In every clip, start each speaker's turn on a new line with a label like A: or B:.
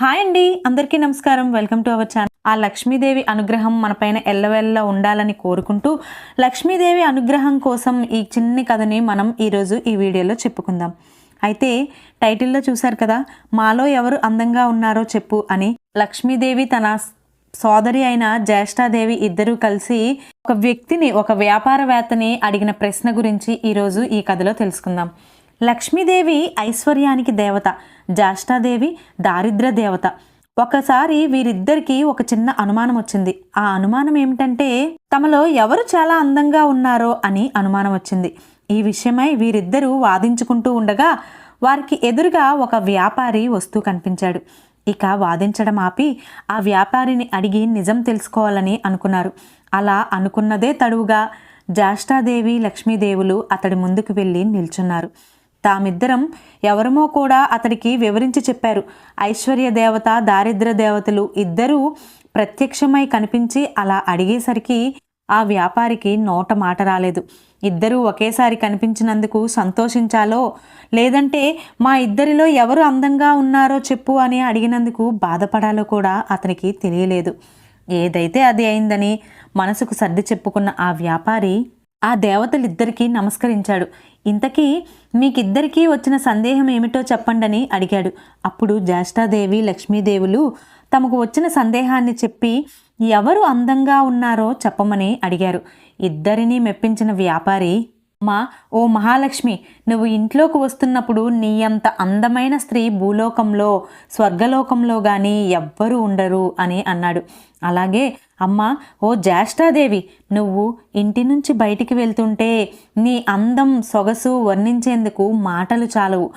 A: Hi అండి, అందరికీ నమస్కారం. Welcome to our channel. ఆ లక్ష్మీదేవి అనుగ్రహం మనపైన ఎల్లవెల్ల ఉండాలని కోరుకుంటూ లక్ష్మీదేవి అనుగ్రహం కోసం ఈ చిన్ని కథని మనం ఈరోజు ఈ వీడియోలో చెప్పుకుందాం. అయితే టైటిల్లో చూశారు కదా, మాలో ఎవరు అందంగా ఉన్నారో చెప్పు అని. లక్ష్మీదేవి తన సోదరి అయిన జ్యేష్ఠాదేవి ఇద్దరూ కలిసి ఒక వ్యక్తిని, ఒక వ్యాపారవేత్తని అడిగిన ప్రశ్న గురించి ఈరోజు ఈ కథలో తెలుసుకుందాం. లక్ష్మీదేవి ఐశ్వర్యానికి దేవత, జ్యేష్ఠాదేవి దారిద్ర్య దేవత. ఒకసారి వీరిద్దరికీ ఒక చిన్న అనుమానం వచ్చింది. ఆ అనుమానం ఏమిటంటే తమలో ఎవరు చాలా అందంగా ఉన్నారో అని అనుమానం వచ్చింది. ఈ విషయమై వీరిద్దరూ వాదించుకుంటూ ఉండగా వారికి ఎదురుగా ఒక వ్యాపారి వస్తూ కనిపించాడు. ఇక వాదించడం ఆపి ఆ వ్యాపారిని అడిగి నిజం తెలుసుకోవాలని అనుకున్నారు. అలా అనుకున్నదే తడువుగా జ్యేష్ఠాదేవి లక్ష్మీదేవులు అతడి ముందుకు వెళ్ళి నిల్చున్నారు. తామిద్దరం ఎవరమో కూడా అతడికి వివరించి చెప్పారు. ఐశ్వర్య దేవత, దారిద్ర్య దేవతలు ఇద్దరూ ప్రత్యక్షమై కనిపించి అలా అడిగేసరికి ఆ వ్యాపారికి నోట మాట రాలేదు. ఇద్దరూ ఒకేసారి కనిపించినందుకు సంతోషించాలో, లేదంటే మా ఇద్దరిలో ఎవరు అందంగా ఉన్నారో చెప్పు అని అడిగినందుకు బాధపడాలో కూడా అతనికి తెలియలేదు. ఏదైతే అది అయిందని మనసుకు సర్ది చెప్పుకున్న ఆ వ్యాపారి ఆ దేవతలిద్దరికీ నమస్కరించాడు. ఇంతకీ మీకిద్దరికీ వచ్చిన సందేహం ఏమిటో చెప్పండని అడిగాడు. అప్పుడు జ్యేష్ఠాదేవి లక్ష్మీదేవులు తమకు వచ్చిన సందేహాన్ని చెప్పి ఎవరు అందంగా ఉన్నారో చెప్పమని అడిగారు. ఇద్దరినీ మెప్పించిన వ్యాపారి, ఓ మహాలక్ష్మి, నువ్వు ఇంట్లోకి వస్తున్నప్పుడు నీ అంత అందమైన స్త్రీ భూలోకంలో, స్వర్గలోకంలో కానీ ఎవ్వరూ ఉండరు అని అన్నాడు. అలాగే ఓ జ్యేష్ఠాదేవి, నువ్వు ఇంటి నుంచి బయటికి వెళ్తుంటే నీ అందం, సొగసు వర్ణించేందుకు మాటలు చాలవు.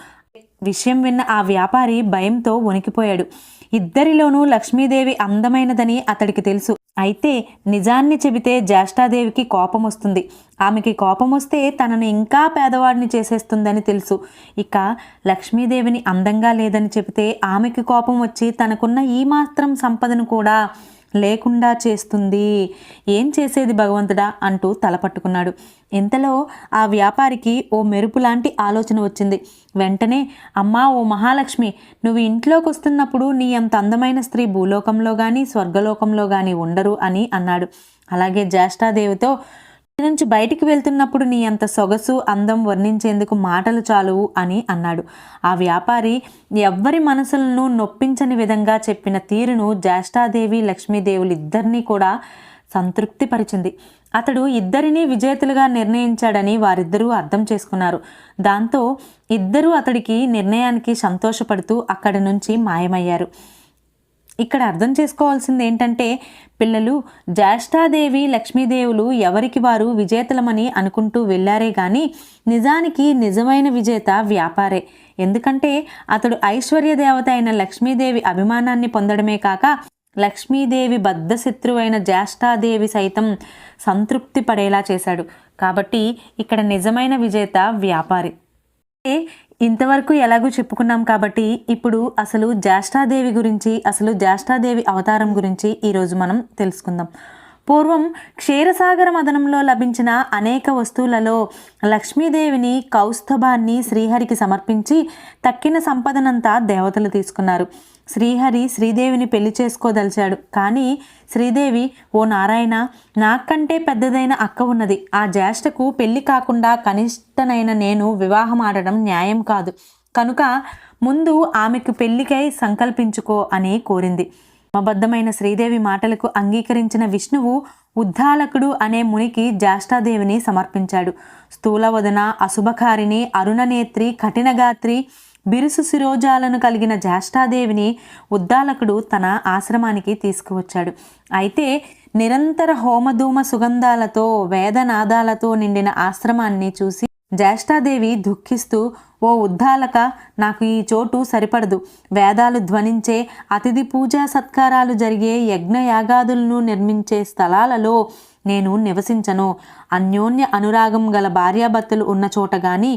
A: విషయం విన్న ఆ వ్యాపారి భయంతో వణికిపోయాడు. ఇద్దరిలోనూ లక్ష్మీదేవి అందమైనదని అతడికి తెలుసు. అయితే నిజాన్ని చెబితే జ్యేష్ఠాదేవికి కోపం వస్తుంది. ఆమెకి కోపం వస్తే తనను ఇంకా పేదవాడిని చేసేస్తుందని తెలుసు. ఇక లక్ష్మీదేవిని అందంగా లేదని చెబితే ఆమెకి కోపం వచ్చి తనకున్న ఈ మాత్రం సంపదను కూడా లేకుండా చేస్తుంది. ఏం చేసేది భగవంతుడా అంటూ తలపట్టుకున్నాడు. ఇంతలో ఆ వ్యాపారికి ఓ మెరుపు లాంటి ఆలోచన వచ్చింది. వెంటనే, ఓ మహాలక్ష్మి, నువ్వు ఇంట్లోకి వస్తున్నప్పుడు నీ అంత అందమైన స్త్రీ భూలోకంలో కానీ స్వర్గలోకంలో కానీ ఉండరు అని అన్నాడు. అలాగే జ్యేష్ఠాదేవితో నుంచి బయటికి వెళ్తున్నప్పుడు నీ అంత సొగసు, అందం వర్ణించేందుకు మాటలు చాలువు అని అన్నాడు. ఆ వ్యాపారి ఎవ్వరి మనసులను నొప్పించని విధంగా చెప్పిన తీరును జ్యేష్ఠాదేవి లక్ష్మీదేవులు ఇద్దరినీ కూడా సంతృప్తిపరిచింది. అతడు ఇద్దరినీ విజేతలుగా నిర్ణయించాడని వారిద్దరూ అర్థం చేసుకున్నారు. దాంతో ఇద్దరూ అతడికి నిర్ణయానికి సంతోషపడుతూ అక్కడి నుంచి మాయమయ్యారు. ఇక్కడ అర్థం చేసుకోవాల్సింది ఏంటంటే, పిల్లలు, జ్యేష్ఠాదేవి లక్ష్మీదేవులు ఎవరికి వారు విజేతలమని అనుకుంటూ వెళ్ళారే కానీ నిజానికి నిజమైన విజేత వ్యాపారే. ఎందుకంటే అతడు ఐశ్వర్య దేవత అయిన లక్ష్మీదేవి అభిమానాన్ని పొందడమే కాక లక్ష్మీదేవి బద్ధశత్రువైన జ్యేష్ఠాదేవి సైతం సంతృప్తి పడేలా చేశాడు. కాబట్టి ఇక్కడ నిజమైన విజేత వ్యాపారి. ఇంతవరకు ఎలాగూ చెప్పుకున్నాం కాబట్టి ఇప్పుడు అసలు జ్యేష్ఠాదేవి గురించి, అసలు జ్యేష్ఠాదేవి అవతారం గురించి ఈరోజు మనం తెలుసుకుందాం. పూర్వం క్షీరసాగర మదనంలో లభించిన అనేక వస్తువులలో లక్ష్మీదేవిని, కౌస్తుభాన్ని శ్రీహరికి సమర్పించి తక్కిన సంపదనంతా దేవతలు తీసుకున్నారు. శ్రీహరి శ్రీదేవిని పెళ్లి చేసుకోదలిచాడు. కానీ శ్రీదేవి, ఓ నారాయణ, నాకంటే పెద్దదైన అక్క ఉన్నది. ఆ జ్యేష్ఠకు పెళ్లి కాకుండా కనిష్టనైన నేను వివాహం ఆడడం న్యాయం కాదు. కనుక ముందు ఆమెకు పెళ్లికై సంకల్పించుకో అని కోరింది. క్రమబద్ధమైన శ్రీదేవి మాటలకు అంగీకరించిన విష్ణువు ఉద్దాలకుడు అనే మునికి జ్యేష్ఠాదేవిని సమర్పించాడు. స్థూలవదన, అశుభకారిణి, అరుణనేత్రి, కఠినగాత్రి, బిరుసు శిరోజాలను కలిగిన జ్యేష్ఠాదేవిని ఉద్దాలకుడు తన ఆశ్రమానికి తీసుకువచ్చాడు. అయితే నిరంతర హోమధూమ సుగంధాలతో, వేదనాదాలతో నిండిన ఆశ్రమాన్ని చూసి జ్యేష్ఠాదేవి దుఃఖిస్తూ, ఓ ఉద్దాలక, నాకు ఈ చోటు సరిపడదు. వేదాలు ధ్వనించే, అతిథి పూజా సత్కారాలు జరిగే, యజ్ఞయాగాదులను నిర్మించే స్థలాలలో నేను నివసించను. అన్యోన్య అనురాగం గల భార్యాభర్తలు ఉన్న చోట కానీ,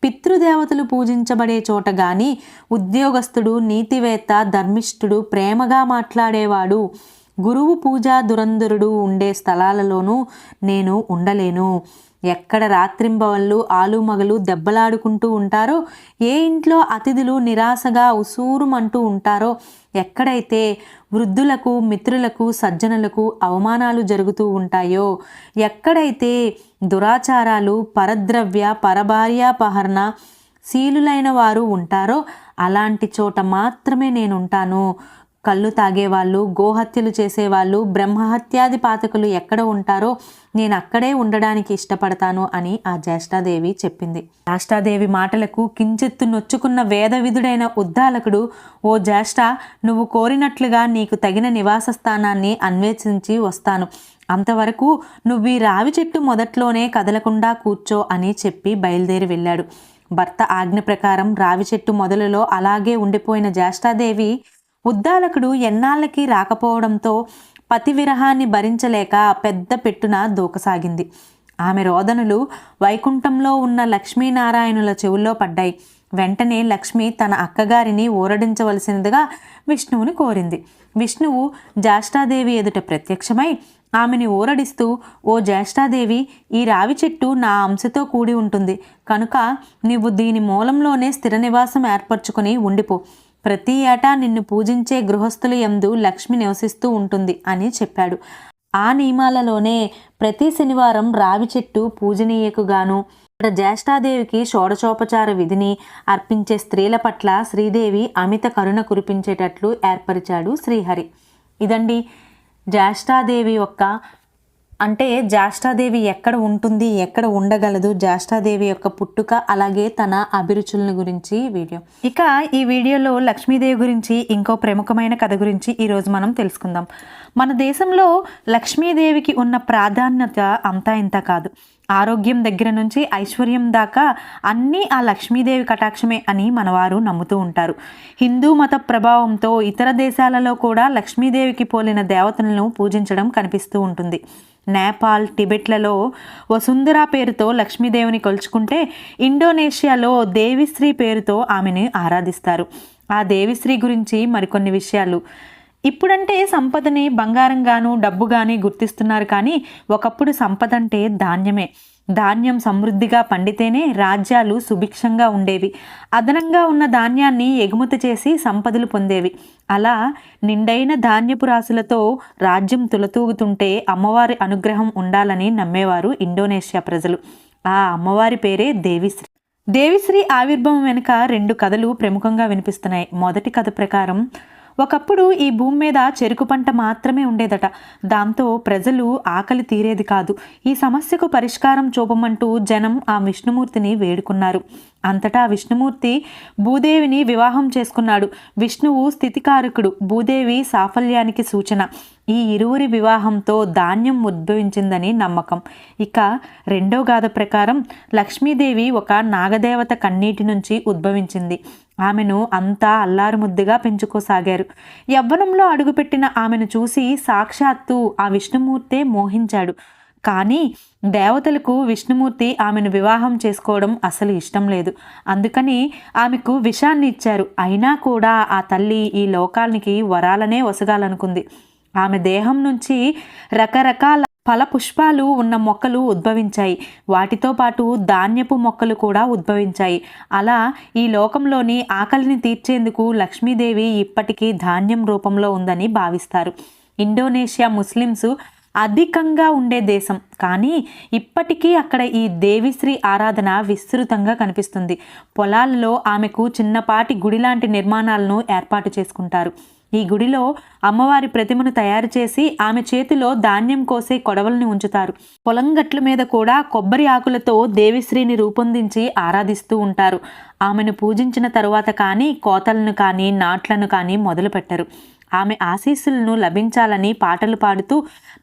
A: పితృదేవతలు పూజించబడే చోట కానీ, ఉద్యోగస్తుడు, నీతివేత్త, ధర్మిష్ఠుడు, ప్రేమగా మాట్లాడేవాడు, గురువు పూజా దురంధరుడు ఉండే స్థలాలలోనూ నేను ఉండలేను. ఎక్కడ రాత్రింబవళ్ళు ఆలుమగలు దెబ్బలాడుకుంటూ ఉంటారో, ఏ ఇంట్లో అతిథులు నిరాశగా ఉసూరుమంటూ ఉంటారో, ఎక్కడైతే వృద్ధులకు మిత్రులకు సజ్జనులకు అవమానాలు జరుగుతూ ఉంటాయో, ఎక్కడైతే దురాచారాలు పరద్రవ్య పరభార్యాపహరణ శీలులైన వారు ఉంటారో అలాంటి చోట మాత్రమే నేనుంటాను. కళ్ళు తాగేవాళ్ళు, గోహత్యలు చేసేవాళ్ళు, బ్రహ్మహత్యాది పాతకులు ఎక్కడ ఉంటారో నేను అక్కడే ఉండడానికి ఇష్టపడతాను అని ఆ జ్యేష్ఠాదేవి చెప్పింది. జ్యేష్ఠాదేవి మాటలకు కించెత్తు నొచ్చుకున్న వేదవిధుడైన ఉద్దాలకుడు, ఓ జ్యేష్ఠ, నువ్వు కోరినట్లుగా నీకు తగిన నివాస స్థానాన్ని అన్వేషించి వస్తాను. అంతవరకు నువ్వు ఈ రావి చెట్టు మొదట్లోనే కదలకుండా కూర్చో అని చెప్పి బయలుదేరి వెళ్ళాడు. భర్త ఆజ్ఞ ప్రకారం రావి చెట్టు మొదలులో అలాగే ఉండిపోయిన జ్యేష్ఠాదేవి ఉద్దాలకుడు ఎన్నాళ్ళకి రాకపోవడంతో పతి విరహాన్ని భరించలేక పెద్ద పెట్టున దూకసాగింది. ఆమె రోదనలు వైకుంఠంలో ఉన్న లక్ష్మీనారాయణుల చెవుల్లో పడ్డాయి. వెంటనే లక్ష్మి తన అక్కగారిని ఊరడించవలసినదిగా విష్ణువుని కోరింది. విష్ణువు జ్యేష్ఠాదేవి ఎదుట ప్రత్యక్షమై ఆమెని ఊరడిస్తూ, ఓ జ్యేష్ఠాదేవి, ఈ రావి చెట్టు నా అంశతో కూడి ఉంటుంది కనుక నీవు దీని మూలంలోనే స్థిర నివాసం ఏర్పరచుకుని ఉండిపో. ప్రతి ఏటా నిన్ను పూజించే గృహస్థుల యందు లక్ష్మి నివసిస్తూ ఉంటుంది అని చెప్పాడు. ఆ నియమాలలోనే ప్రతి శనివారం రావి చెట్టు పూజనీయకుగాను ఇక్కడ జ్యేష్ఠాదేవికి షోడశోపచార విధిని అర్పించే స్త్రీల పట్ల శ్రీదేవి అమిత కరుణ కురిపించేటట్లు ఏర్పరిచాడు శ్రీహరి. ఇదండి జ్యేష్ఠాదేవి యొక్క జ్యేష్ఠాదేవి ఎక్కడ ఉంటుంది, ఎక్కడ ఉండగలదు, జ్యేష్ఠాదేవి యొక్క పుట్టుక, అలాగే తన అభిరుచులను గురించి వీడియో. ఇక ఈ వీడియోలో లక్ష్మీదేవి గురించి ఇంకో ప్రముఖమైన కథ గురించి ఈరోజు మనం తెలుసుకుందాం. మన దేశంలో లక్ష్మీదేవికి ఉన్న ప్రాధాన్యత అంతా ఇంత కాదు. ఆరోగ్యం దగ్గర నుంచి ఐశ్వర్యం దాకా అన్నీ ఆ లక్ష్మీదేవి కటాక్షమే అని మనవారు నమ్ముతూ ఉంటారు. హిందూ మత ప్రభావంతో ఇతర దేశాలలో కూడా లక్ష్మీదేవికి పోలిన దేవతలను పూజించడం కనిపిస్తూ ఉంటుంది. నేపాల్, టిబెట్లలో వసుంధర పేరుతో లక్ష్మీదేవిని కొలుచుకుంటే ఇండోనేషియాలో దేవిశ్రీ పేరుతో ఆమెను ఆరాధిస్తారు. ఆ దేవిశ్రీ గురించి మరికొన్ని విషయాలు. ఇప్పుడంటే సంపదని బంగారంగాను డబ్బుగాని గుర్తిస్తున్నారు, కానీ ఒకప్పుడు సంపద అంటే ధాన్యమే. ధాన్యం సమృద్ధిగా పండితేనే రాజ్యాలు సుభిక్షంగా ఉండేవి. అదనంగా ఉన్న ధాన్యాన్ని ఎగుమతి చేసి సంపదలు పొందేవి. అలా నిండైన ధాన్యపు రాశులతో రాజ్యం తులతూగుతుంటే అమ్మవారి అనుగ్రహం ఉండాలని నమ్మేవారు ఇండోనేషియా ప్రజలు. ఆ అమ్మవారి పేరే దేవిశ్రీ. దేవిశ్రీ ఆవిర్భావం వెనుక 2 కథలు ప్రముఖంగా వినిపిస్తున్నాయి. మొదటి కథ ప్రకారం ఒకప్పుడు ఈ భూమి మీద చెరుకు పంట మాత్రమే ఉండేదట. దాంతో ప్రజలు ఆకలి తీరేది కాదు. ఈ సమస్యకు పరిష్కారం చూపమంటూ జనం ఆ విష్ణుమూర్తిని వేడుకున్నారు. అంతటా విష్ణుమూర్తి భూదేవిని వివాహం చేసుకున్నాడు. విష్ణువు స్థితికారకుడు, భూదేవి సాఫల్యానికి సూచన. ఈ ఇరువురి వివాహంతో ధాన్యం ఉద్భవించిందని నమ్మకం. ఇక రెండో గాథ ప్రకారం లక్ష్మీదేవి ఒక నాగదేవత కన్నీటి నుంచి ఉద్భవించింది. ఆమెను అంతా అల్లారుముద్దుగా పెంచుకోసాగారు. యవ్వనంలో అడుగుపెట్టిన ఆమెను చూసి సాక్షాత్తు ఆ విష్ణుమూర్తే మోహించాడు. కానీ దేవతలకు విష్ణుమూర్తి ఆమెను వివాహం చేసుకోవడం అసలు ఇష్టం లేదు. అందుకని ఆమెకు విషాన్ని ఇచ్చారు. అయినా కూడా ఆ తల్లి ఈ లోకానికి వరాలనే వసగాలనుకుంది. ఆమె దేహం నుంచి రకరకాల ఫల పుష్పాలు ఉన్న మొక్కలు ఉద్భవించాయి. వాటితో పాటు ధాన్యపు మొక్కలు కూడా ఉద్భవించాయి. అలా ఈ లోకంలోని ఆకలిని తీర్చేందుకు లక్ష్మీదేవి ఇప్పటికీ ధాన్యం రూపంలో ఉందని భావిస్తారు. ఇండోనేషియా ముస్లిమ్స్ అధికంగా ఉండే దేశం, కానీ ఇప్పటికీ అక్కడ ఈ దేవిశ్రీ ఆరాధన విస్తృతంగా కనిపిస్తుంది. పొలాలలో ఆమెకు చిన్నపాటి గుడి లాంటి నిర్మాణాలను ఏర్పాటు చేసుకుంటారు. ఈ గుడిలో అమ్మవారి ప్రతిమను తయారు చేసి ఆమె చేతిలో ధాన్యం కోసే కొడవల్ని ఉంచుతారు. పొలం గట్ల మీద కూడా కొబ్బరి ఆకులతో దేవిశ్రీని రూపొందించి ఆరాధిస్తూ ఉంటారు. ఆమెను పూజించిన తరువాత కానీ కోతలను కానీ నాట్లను కానీ మొదలు పెట్టరు. ఆమె ఆశీస్సులను లభించాలని పాటలు పాడుతూ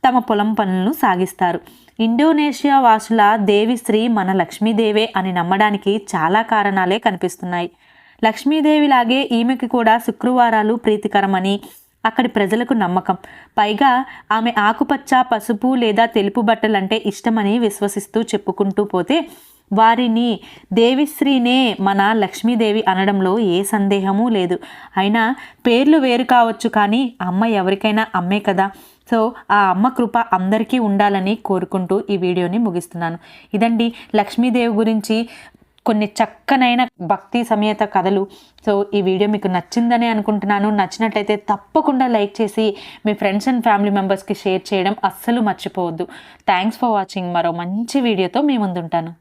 A: తమ పొలం పనులను సాగిస్తారు. ఇండోనేషియా వాసుల దేవిశ్రీ మన లక్ష్మీదేవే అని నమ్మడానికి చాలా కారణాలే కనిపిస్తున్నాయి. లక్ష్మీదేవిలాగే ఈమెకి కూడా శుక్రవారాలు ప్రీతికరమని అక్కడి ప్రజలకు నమ్మకం. పైగా ఆమె ఆకుపచ్చ, పసుపు లేదా తెలుపు బట్టలంటే ఇష్టమని విశ్వసిస్తూ చెప్పుకుంటూ పోతే వారిని దేవిశ్రీనే మన లక్ష్మీదేవి అనడంలో ఏ సందేహమూ లేదు. అయినా పేర్లు వేరు కావచ్చు, కానీ అమ్మ ఎవరికైనా అమ్మే కదా. సో ఆ అమ్మ కృప అందరికీ ఉండాలని కోరుకుంటూ ఈ వీడియోని ముగిస్తున్నాను. ఇదండి లక్ష్మీదేవి గురించి కొన్ని చక్కనైన భక్తి సమేత కథలు. సో ఈ వీడియో మీకు నచ్చిందని అనుకుంటున్నాను. నచ్చినట్లయితే తప్పకుండా లైక్ చేసి మీ ఫ్రెండ్స్ అండ్ ఫ్యామిలీ మెంబర్స్కి షేర్ చేయడం అస్సలు మర్చిపోవద్దు. Thanks for watching. మరో మంచి వీడియోతో మీ ముందుంటాను.